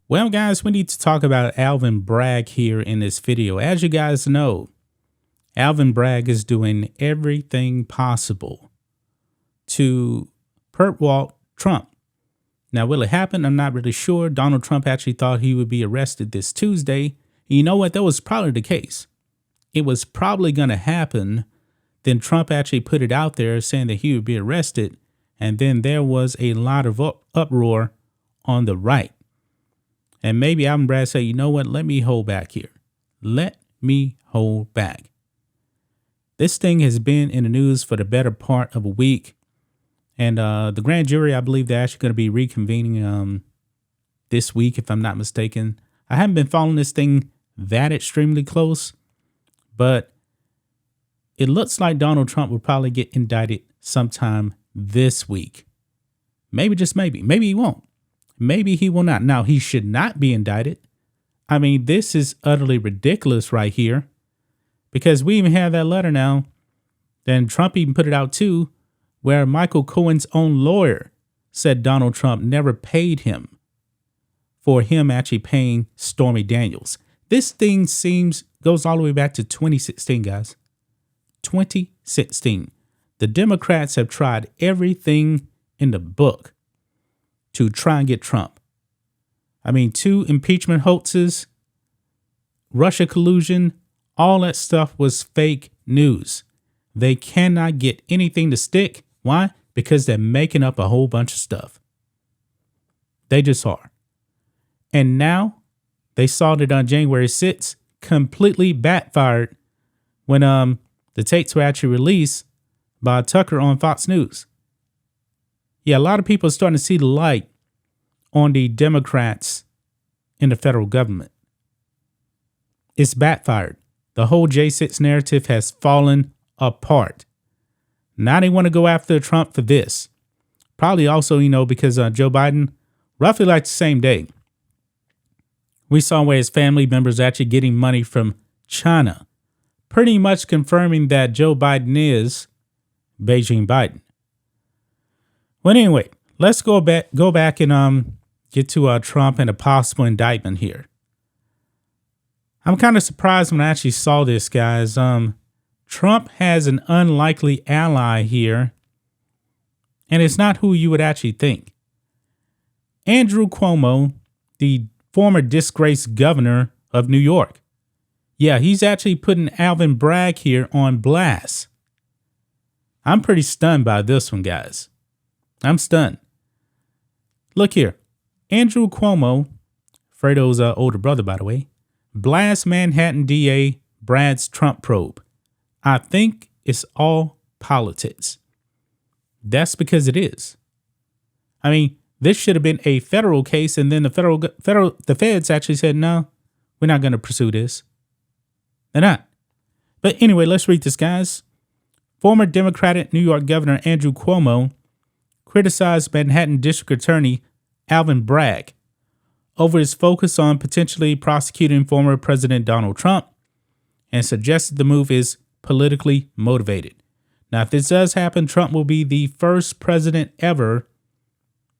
Well, guys, we need to talk about Alvin Bragg here in this video. As you guys know, Alvin Bragg is doing everything possible to perp walk Trump. Now, will it happen? I'm not really sure. Donald Trump actually thought he would be arrested this Tuesday. You know what? That was probably the case. It was probably going to happen. Then Trump actually put it out there saying that he would be arrested. And then there was a lot of uproar on the right. And maybe Alvin Bragg said, you know what? Let me hold back here. Let me hold back. This thing has been in the news for the better part of a week. And the grand jury, I believe they're actually going to be reconvening this week, if I'm not mistaken. I haven't been following this thing that extremely close, but it looks like Donald Trump will probably get indicted sometime this week. Maybe, just maybe. Maybe he won't. Maybe he will not. Now, he should not be indicted. I mean, this is utterly ridiculous right here, because we even have that letter now. Then Trump even put it out too, where Michael Cohen's own lawyer said Donald Trump never paid him for him actually paying Stormy Daniels. This thing goes all the way back to 2016, guys. 2016. The Democrats have tried everything in the book to try and get Trump. I mean, 2 impeachment hoaxes, Russia collusion, all that stuff was fake news. They cannot get anything to stick. Why? Because they're making up a whole bunch of stuff. They just are. And now they saw that on January 6th, completely backfired when the tapes were actually released by Tucker on Fox News. Yeah, a lot of people are starting to see the light on the Democrats in the federal government. It's backfired. The whole J6 narrative has fallen apart. Now they want to go after Trump for this. Probably also, because Joe Biden, roughly like the same day, we saw where his family members actually getting money from China, pretty much confirming that Joe Biden is Beijing Biden. Well, anyway, let's go back and get to Trump and a possible indictment here. I'm kind of surprised when I actually saw this, guys. Trump has an unlikely ally here, and it's not who you would actually think. Andrew Cuomo, the former disgraced governor of New York. Yeah, he's actually putting Alvin Bragg here on blast. I'm pretty stunned by this one, guys. I'm stunned. Look here. Andrew Cuomo, Fredo's older brother, by the way, blasts Manhattan DA Bragg's Trump probe. I think it's all politics. That's because it is. I mean, this should have been a federal case, and then the feds actually said, no, we're not going to pursue this. They're not. But anyway, let's read this, guys. Former Democratic New York Governor Andrew Cuomo criticized Manhattan District Attorney Alvin Bragg over his focus on potentially prosecuting former President Donald Trump and suggested the move is politically motivated. Now, if this does happen, Trump will be the first president ever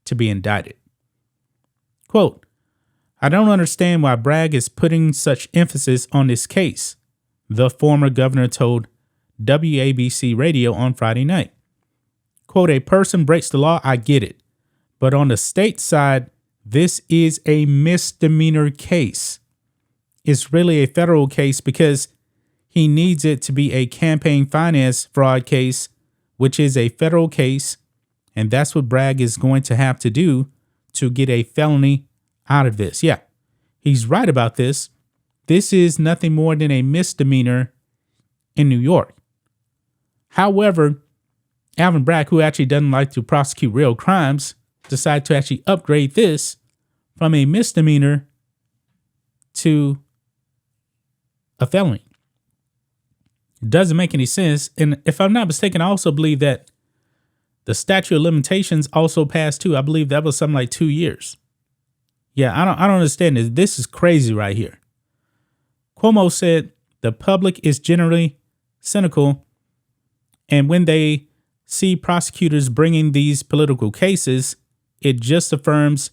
to be indicted. Quote, I don't understand why Bragg is putting such emphasis on this case, the former governor told WABC Radio on Friday night. Quote, a person breaks the law, I get it. But on the state side, this is a misdemeanor case. It's really a federal case because he needs it to be a campaign finance fraud case, which is a federal case. And that's what Bragg is going to have to do to get a felony out of this. Yeah, he's right about this. This is nothing more than a misdemeanor in New York. However, Alvin Bragg, who actually doesn't like to prosecute real crimes, decided to actually upgrade this from a misdemeanor to a felony. It doesn't make any sense. And if I'm not mistaken, I also believe that the statute of limitations also passed too. I believe that was something like 2 years. Yeah, I don't understand this. This is crazy right here. Cuomo said the public is generally cynical, and when they see prosecutors bringing these political cases, it just affirms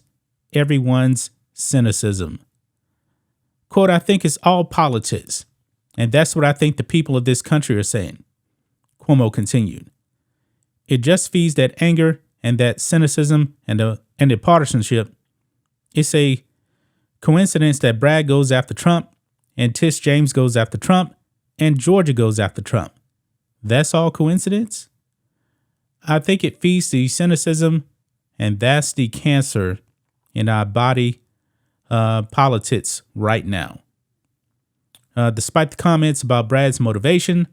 everyone's cynicism. Quote, I think it's all politics. And that's what I think the people of this country are saying. Cuomo continued. It just feeds that anger and that cynicism and the partisanship. It's a coincidence that Bragg goes after Trump and Tish James goes after Trump and Georgia goes after Trump. That's all coincidence? I think it feeds the cynicism, and that's the cancer in our body politics right now. Despite the comments about Bragg's motivation,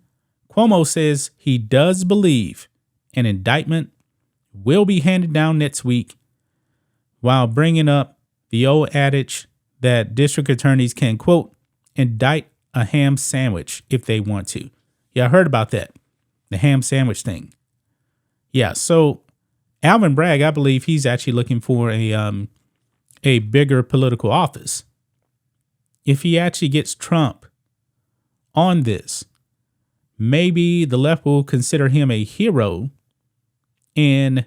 Cuomo says he does believe an indictment will be handed down next week, while bringing up the old adage that district attorneys can, quote, indict a ham sandwich if they want to. Yeah, I heard about that. The ham sandwich thing. Yeah, so Alvin Bragg, I believe he's actually looking for a bigger political office. If he actually gets Trump on this, maybe the left will consider him a hero in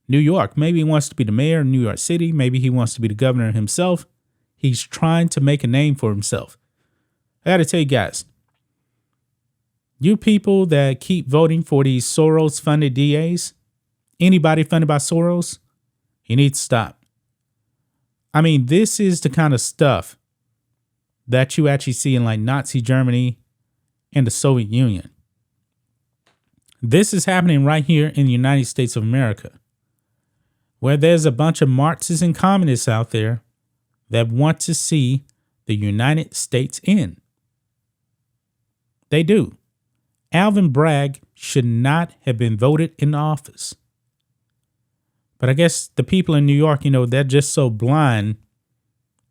New York. Maybe he wants to be the mayor of New York City. Maybe he wants to be the governor himself. He's trying to make a name for himself. I got to tell you guys, you people that keep voting for these Soros-funded DAs, anybody funded by Soros, you need to stop. I mean, this is the kind of stuff that you actually see in like Nazi Germany and the Soviet Union. This is happening right here in the United States of America, where there's a bunch of Marxists and communists out there that want to see the United States end. They do. Alvin Bragg should not have been voted in office. But I guess the people in New York, they're just so blind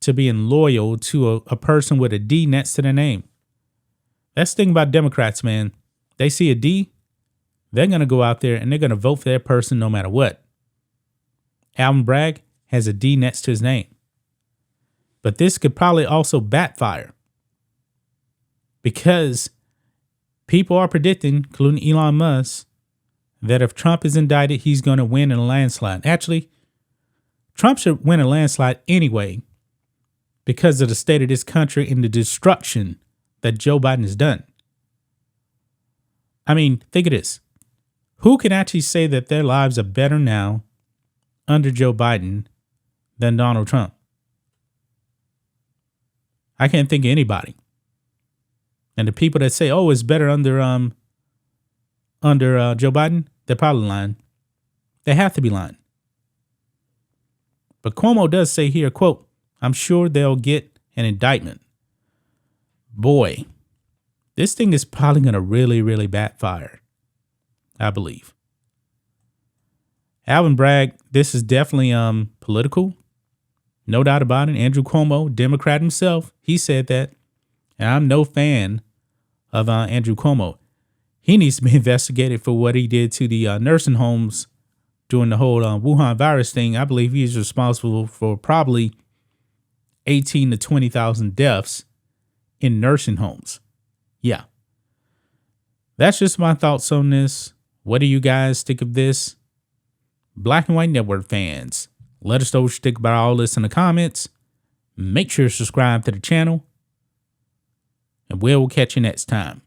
to being loyal to a person with a D next to their name. That's the thing about Democrats, man. They see a D, they're going to go out there and they're going to vote for that person no matter what. Alvin Bragg has a D next to his name. But this could probably also backfire, because people are predicting, including Elon Musk, that if Trump is indicted, he's going to win in a landslide. Actually, Trump should win a landslide anyway because of the state of this country and the destruction that Joe Biden has done. I mean, think of this. Who can actually say that their lives are better now under Joe Biden than Donald Trump? I can't think of anybody. And the people that say, oh, it's better under Joe Biden, they're probably lying. They have to be lying. But Cuomo does say here, quote, I'm sure they'll get an indictment. Boy, this thing is probably going to really, really backfire, I believe. Alvin Bragg, this is definitely political. No doubt about it. Andrew Cuomo, Democrat himself, he said that. And I'm no fan of Andrew Cuomo. He needs to be investigated for what he did to the nursing homes during the whole Wuhan virus thing. I believe he's responsible for probably 18 to 20,000 deaths in nursing homes. Yeah. That's just my thoughts on this. What do you guys think of this? Black and White Network fans, let us know what you think about all this in the comments. Make sure to subscribe to the channel, and we'll catch you next time.